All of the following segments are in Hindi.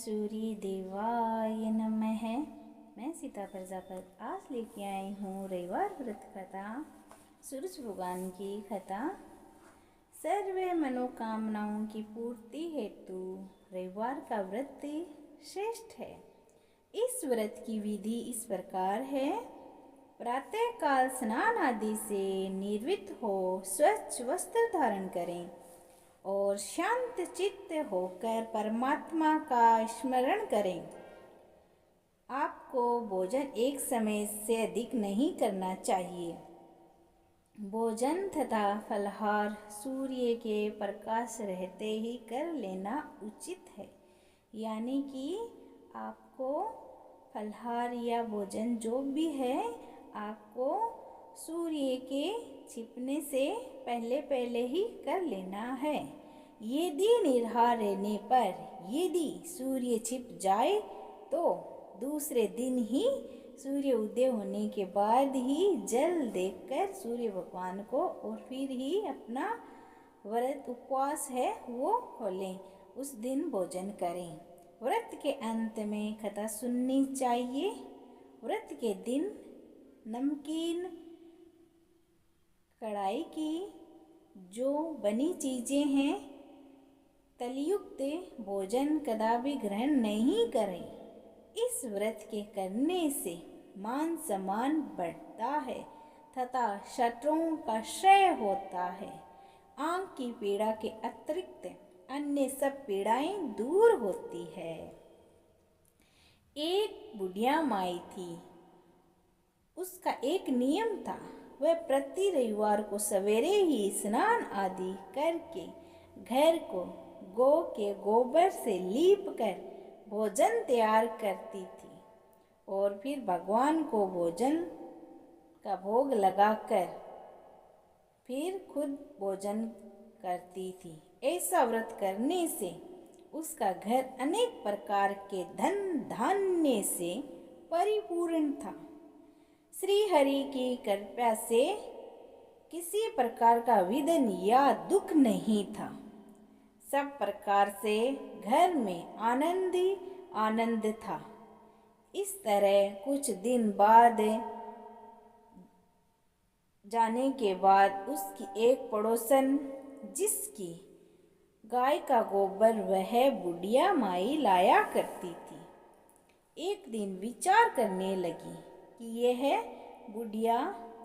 सूर्य देवाय नमः। मैं सीता प्रजापति आज लेके आई हूँ रविवार व्रत कथा, सूरज भगवान की कथा। सर्व मनोकामनाओं की पूर्ति हेतु रविवार का व्रत श्रेष्ठ है। इस व्रत की विधि इस प्रकार है। प्रातः काल स्नान आदि से निर्वृत्त हो स्वच्छ वस्त्र धारण करें और शांत चित्त होकर परमात्मा का स्मरण करें। आपको भोजन एक समय से अधिक नहीं करना चाहिए। भोजन तथा फलाहार सूर्य के प्रकाश रहते ही कर लेना उचित है। यानी कि आपको फलाहार या भोजन जो भी है आपको सूर्य के छिपने से पहले ही कर लेना है। यदि निराहार रहने पर यदि सूर्य छिप जाए तो दूसरे दिन ही सूर्य उदय होने के बाद ही जल देकर सूर्य भगवान को और फिर ही अपना व्रत उपवास है वो खोलें, उस दिन भोजन करें। व्रत के अंत में कथा सुननी चाहिए। व्रत के दिन नमकीन कढ़ाई की जो बनी चीज़ें हैं तलयुक्त भोजन कदापि ग्रहण नहीं करें। इस व्रत के करने से मान सम्मान बढ़ता है तथा शत्रुओं का क्षय होता है। आँख की पीड़ा के अतिरिक्त अन्य सब पीड़ाएं दूर होती है। एक बुढ़िया माई थी। उसका एक नियम था, वह प्रति रविवार को सवेरे ही स्नान आदि करके घर को गौ के गोबर से लीप कर भोजन तैयार करती थी और फिर भगवान को भोजन का भोग लगाकर फिर खुद भोजन करती थी। ऐसा व्रत करने से उसका घर अनेक प्रकार के धन धान्य से परिपूर्ण था। श्री हरि की कृपा से किसी प्रकार का विघ्न या दुख नहीं था। सब प्रकार से घर में आनंद ही आनंद था। इस तरह कुछ दिन बाद जाने के बाद उसकी एक पड़ोसन जिसकी गाय का गोबर वह बुढ़िया माई लाया करती थी, एक दिन विचार करने लगी कि यह बुढ़िया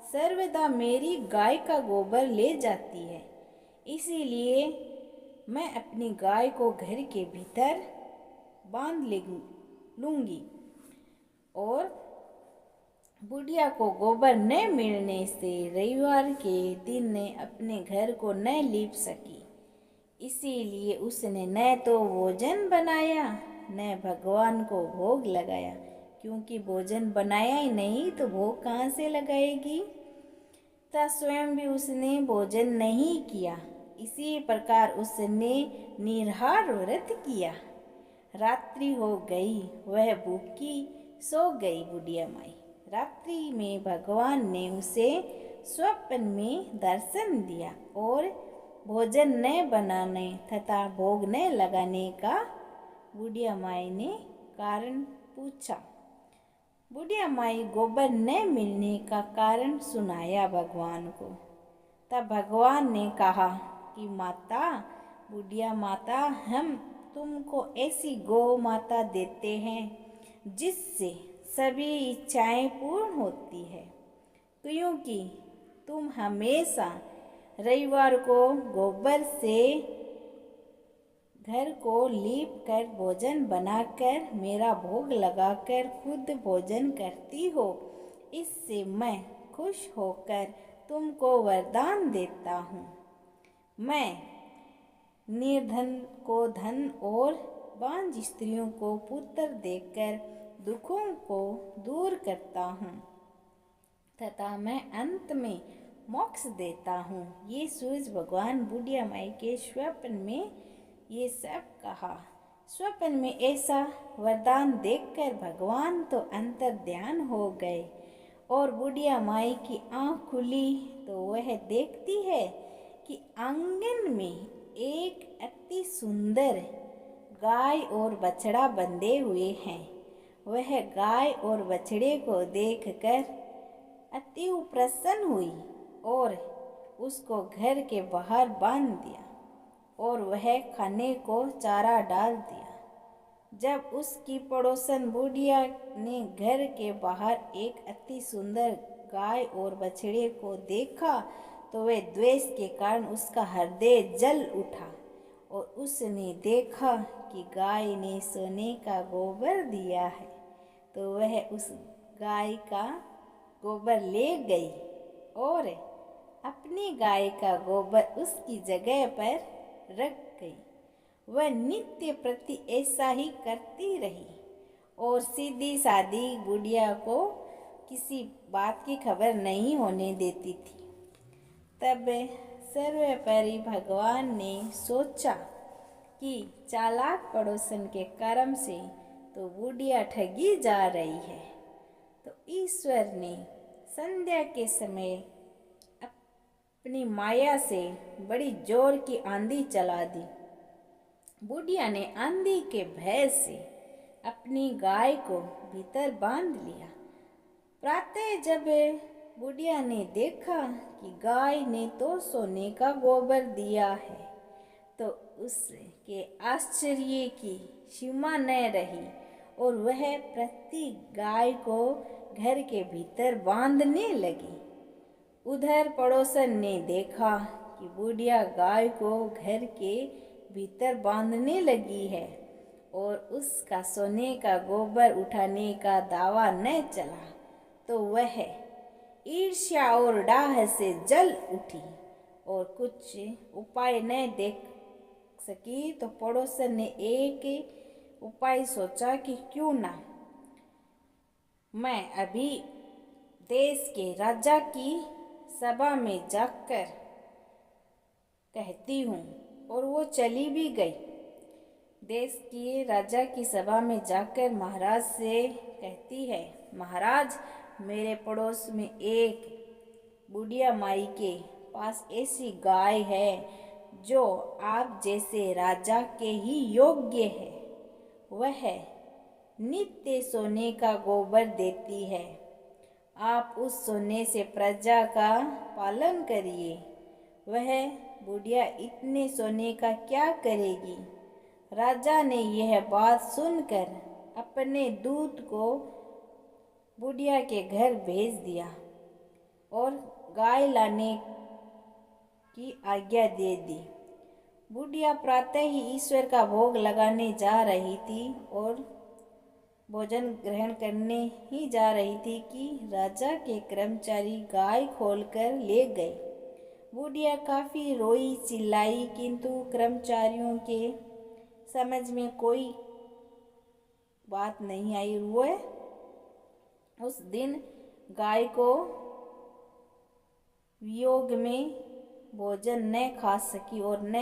सर्वदा मेरी गाय का गोबर ले जाती है, इसीलिए मैं अपनी गाय को घर के भीतर बांध लूँगी और बुढ़िया को गोबर न मिलने से रविवार के दिन ने अपने घर को न लीप सकी। इसीलिए उसने न तो भोजन बनाया न भगवान को भोग लगाया, क्योंकि भोजन बनाया ही नहीं तो भोग कहाँ से लगाएगी। तथा स्वयं भी उसने भोजन नहीं किया। इसी प्रकार उसने निराहार व्रत किया। रात्रि हो गई, वह भूखी सो गई बुढ़िया माई। रात्रि में भगवान ने उसे स्वप्न में दर्शन दिया और भोजन न बनाने तथा भोग न लगाने का बुढ़िया माई ने कारण पूछा। बुढ़िया माई गोबर न मिलने का कारण सुनाया भगवान को। तब भगवान ने कहा कि माता, बुढ़िया माता, हम तुमको ऐसी गौ माता देते हैं जिससे सभी इच्छाएं पूर्ण होती है, क्योंकि तुम हमेशा रविवार को गोबर से घर को लीप कर भोजन बनाकर मेरा भोग लगाकर खुद भोजन करती हो। इससे मैं खुश होकर तुमको वरदान देता हूँ। मैं निर्धन को धन और बांझ स्त्रियों को पुत्र देकर दुखों को दूर करता हूँ तथा मैं अंत में मोक्ष देता हूँ। ये सूरज भगवान बुढ़िया माई के स्वप्न में ये सब कहा। स्वप्न में ऐसा वरदान देखकर भगवान तो अंतर ध्यान हो गए और बुढ़िया माई की आँख खुली तो वह देखती है कि आंगन में एक अति सुंदर गाय और बछड़ा बंधे हुए हैं। वह गाय और बछड़े को देखकर अति प्रसन्न हुई और उसको घर के बाहर बांध दिया और वह खाने को चारा डाल दिया। जब उसकी पड़ोसन बुढ़िया ने घर के बाहर एक अति सुंदर गाय और बछड़े को देखा तो वह द्वेष के कारण उसका हृदय जल उठा और उसने देखा कि गाय ने सोने का गोबर दिया है, तो वह उस गाय का गोबर ले गई और अपनी गाय का गोबर उसकी जगह पर रख गई। वह नित्य प्रति ऐसा ही करती रही और सीधी सादी बुढ़िया को किसी बात की खबर नहीं होने देती थी। तब सर्वोपरि भगवान ने सोचा कि चालाक पड़ोसन के कर्म से तो बुढ़िया ठगी जा रही है, तो ईश्वर ने संध्या के समय अपनी माया से बड़ी जोर की आंधी चला दी। बुढ़िया ने आंधी के भय से अपनी गाय को भीतर बांध लिया। प्रातः जब बुढ़िया ने देखा कि गाय ने तो सोने का गोबर दिया है, तो उसके आश्चर्य की सीमा न रही और वह प्रति गाय को घर के भीतर बांधने लगी। उधर पड़ोसन ने देखा कि बुढ़िया गाय को घर के भीतर बांधने लगी है और उसका सोने का गोबर उठाने का दावा न चला, तो वह ईर्ष्या और डाह से जल उठी और कुछ उपाय न देख सकी, तो पड़ोसन ने एक उपाय सोचा कि क्यों ना मैं अभी देश के राजा की सभा में जाकर कहती हूँ, और वो चली भी गई। देश के राजा की सभा में जाकर महाराज से कहती है, महाराज मेरे पड़ोस में एक बुढ़िया माई के पास ऐसी गाय है जो आप जैसे राजा के ही योग्य है। वह नित्य सोने का गोबर देती है। आप उस सोने से प्रजा का पालन करिए। वह बुढ़िया इतने सोने का क्या करेगी। राजा ने यह बात सुनकर अपने दूत को बुढ़िया के घर भेज दिया और गाय लाने की आज्ञा दे दी। बुढ़िया प्रातः ही ईश्वर का भोग लगाने जा रही थी और भोजन ग्रहण करने ही जा रही थी कि राजा के कर्मचारी गाय खोलकर ले गए। बुढ़िया काफी रोई चिल्लाई, किंतु कर्मचारियों के समझ में कोई बात नहीं आई। वह उस दिन गाय को वियोग में भोजन न खा सकी और न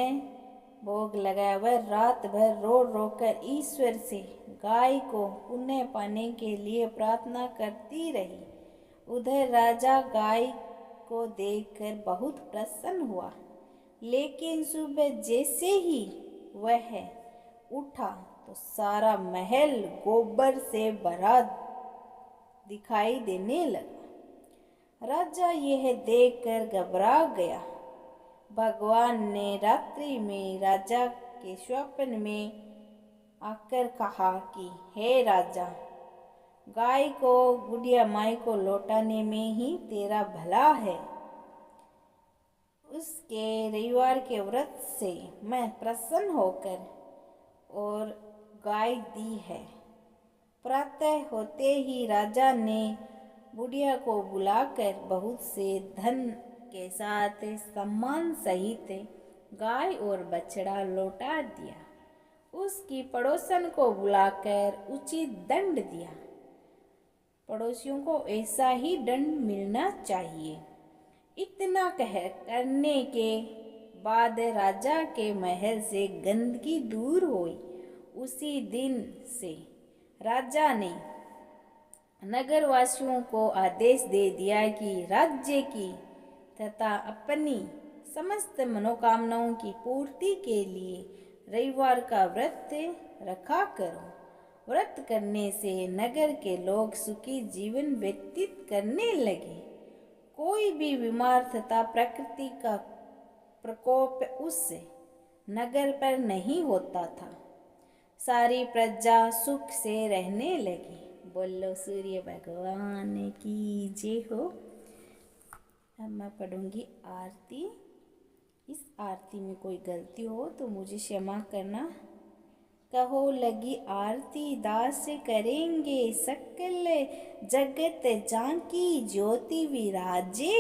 भोग लगाया। वह रात भर रो रो कर ईश्वर से गाय को पुण्य पाने के लिए प्रार्थना करती रही। उधर राजा गाय को देखकर बहुत प्रसन्न हुआ, लेकिन सुबह जैसे ही वह उठा तो सारा महल गोबर से भरा दिखाई देने लगा। राजा यह देखकर घबरा गया। भगवान ने रात्रि में राजा के स्वप्न में आकर कहा कि हे राजा, गाय को बुढ़िया माई को लौटाने में ही तेरा भला है। उसके रविवार के व्रत से मैं प्रसन्न होकर और गाय दी है। प्रातः होते ही राजा ने बुढ़िया को बुलाकर बहुत से धन के साथ सम्मान सहित गाय और बछड़ा लौटा दिया। उसकी पड़ोसन को बुलाकर उचित दंड दिया। पड़ोसियों को ऐसा ही दंड मिलना चाहिए। इतना करने के बाद राजा के महल से गंदगी दूर हुई। उसी दिन से राजा ने नगरवासियों को आदेश दे दिया कि राज्य की तथा अपनी समस्त मनोकामनाओं की पूर्ति के लिए रविवार का व्रत रखा करो। व्रत करने से नगर के लोग सुखी जीवन व्यतीत करने लगे। कोई भी बीमार तथा प्रकृति का प्रकोप उस नगर पर नहीं होता था। सारी प्रजा सुख से रहने लगी। बोलो सूर्य भगवान की जय हो। अब मैं पढ़ूंगी आरती। इस आरती में कोई गलती हो तो मुझे क्षमा करना। कहो लगी आरती दास करेंगे, सकल जगत जांकी ज्योति विराजे।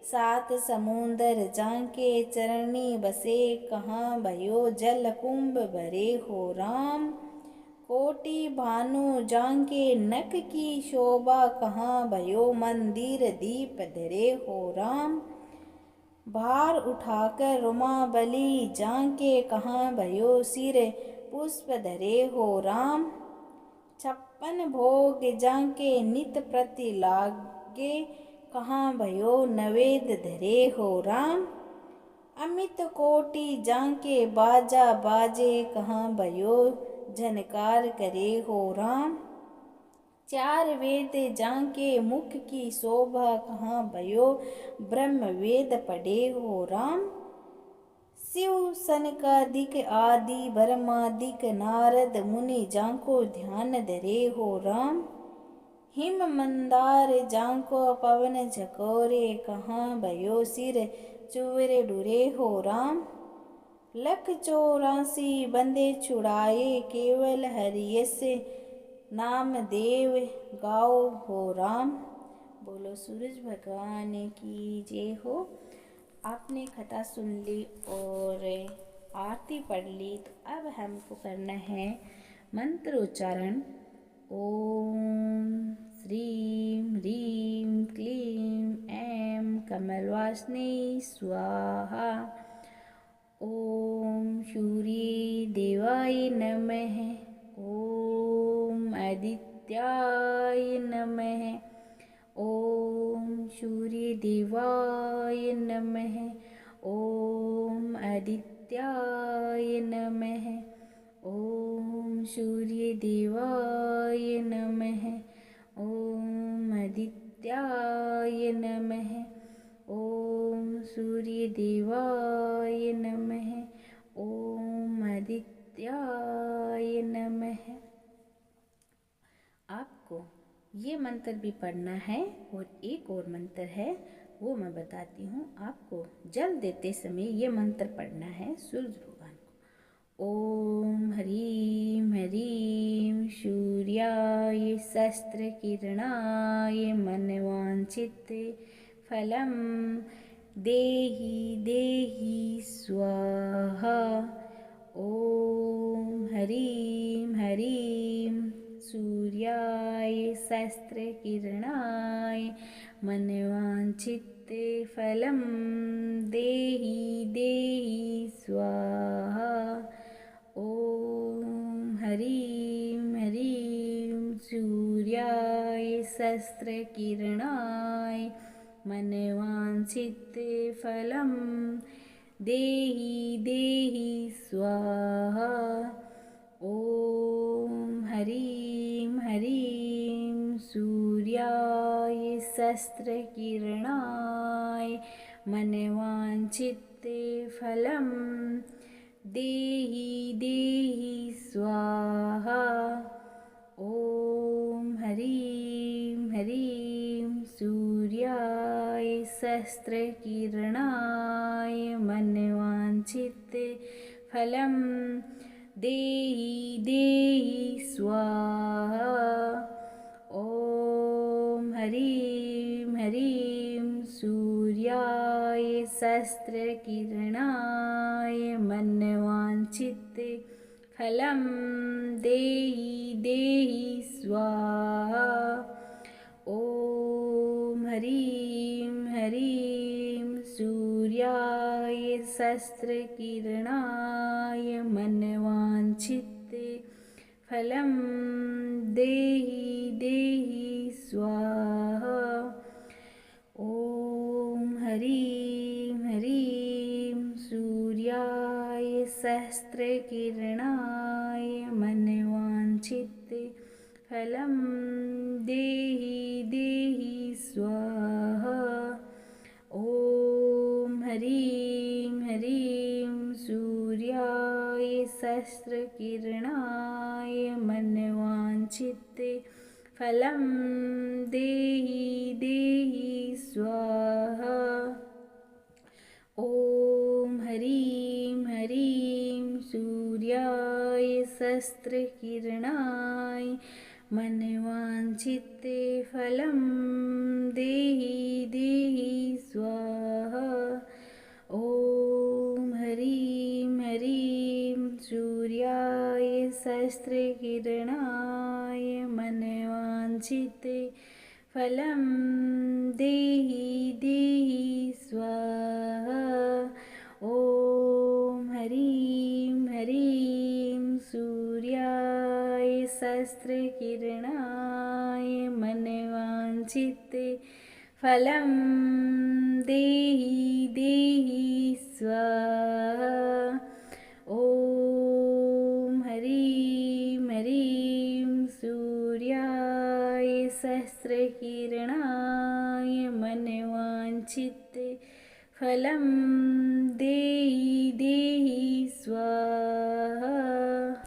सात समुंदर जांके चरणी बसे, कहाँ भयो जल कुंभ भरे हो राम। कोटि भानु जांके नक की शोभा, कहाँ भयो मंदिर दीप धरे हो राम। भार उठाकर रुमाबली जांके, कहाँ भयो सिर पुष्प धरे हो राम। 56 भोग जांके नित प्रति लागे, कहाँ भयो नवेद धरे हो राम। अमित कोटि जांके बाजा बाजे, कहाँ भयो झनकार करे हो राम। 4 वेद जांके मुख की शोभा, कहाँ भयो ब्रह्म वेद पढ़े हो राम। शिव सनकादिक आदि ब्रह्मादिक नारद मुनि जांको ध्यान धरे हो राम। हिम मंदार जांको पवन झकोरे, कहाँ भयो सिर चूर डुरे हो राम। 184 बंदे छुड़ाए, केवल हरियस नाम देव गाओ हो राम। बोलो सूरज भगवान की जय हो। आपने कथा सुन ली और आरती पढ़ ली, तो अब हमको करना है मंत्र उच्चारण। ओम श्रीं ह्रीं क्लीं ऐं कमलवासिने स्वाहा। ओम सूर्य देवाय नमः। ओम आदित्याय नमः। ओम सूर्य देवाय नमः। ओम आदित्याय नमः। ओम सूर्य देवाय नमः। ओम आदित्याय नमः। ओम सूर्य देवाय नमः। ओम आदित्याय नमः। आपको ये मंत्र भी पढ़ना है और एक और मंत्र है, वो मैं बताती हूँ। आपको जल देते समय ये मंत्र पढ़ना है सूर्य भगवान को। ओम ह्रीं ह्रीं सूर्याय शस्त्र किरणाय मनवांछित फलम देहि देहि स्वाहा। ओम ह्रीं ह्रीं सूर्याय शस्त्र किरणाय मनवांछित फलम देहि देहि स्वाहा। ओम ह्रीं ह्रीं सूर्याय शस्त्र किरणाय मनवांछित फलम देहि देहि स्वाहा। ओम ह्रीं ह्रीं सूर्याय शस्त्र किरणाय मनवांछित फलम देहि देहि स्वाहा। ओम ह्रीं ह्रीं सूर्याय शस्त्र किरणाय मनवांछित फलम देहि देहि स्वाहा। ओम ह्रीं ह्रीं सूर्याय शस्त्र किरणाय मनवांछित फलम देहि देहि स्वाहा। ओम ह्रीं ह्रीं सूर्याय शस्त्र किरणाय मनवांछित फलम देहि देहि स्वाहा। ओम ह्रीं ह्रीं सूर्याय शस्त्र सहस्रकिरणाय मनवाञ्छिते फलं देहि देहि स्वाहा। ॐ ह्रीं ह्रीं सूर्याय सहस्रकिरणाय मनवाञ्छिते फलं देहि देहि स्वाहा। ॐ ह्रीं ह्रीं सूर्याय सहस्रकिरणाय मनवाञ्छिते फलं देहि देहि स्वाहा। ॐ ह्रीं ह्रीं सूर्याय सहस्रकिरणाय मनवाञ्छिते फलं देहि देहि स्वाहा। ॐ ह्रीं ह्रीं सूर्याय सहस्रकिरणाय मनवाञ्छिते फलं देहि देहि स्वाहा। ॐ ह्रीं ह्रीं सूर्याय सहस्रकिरणाय मनवाञ्छिते फलं देहि देहि स्वाहा।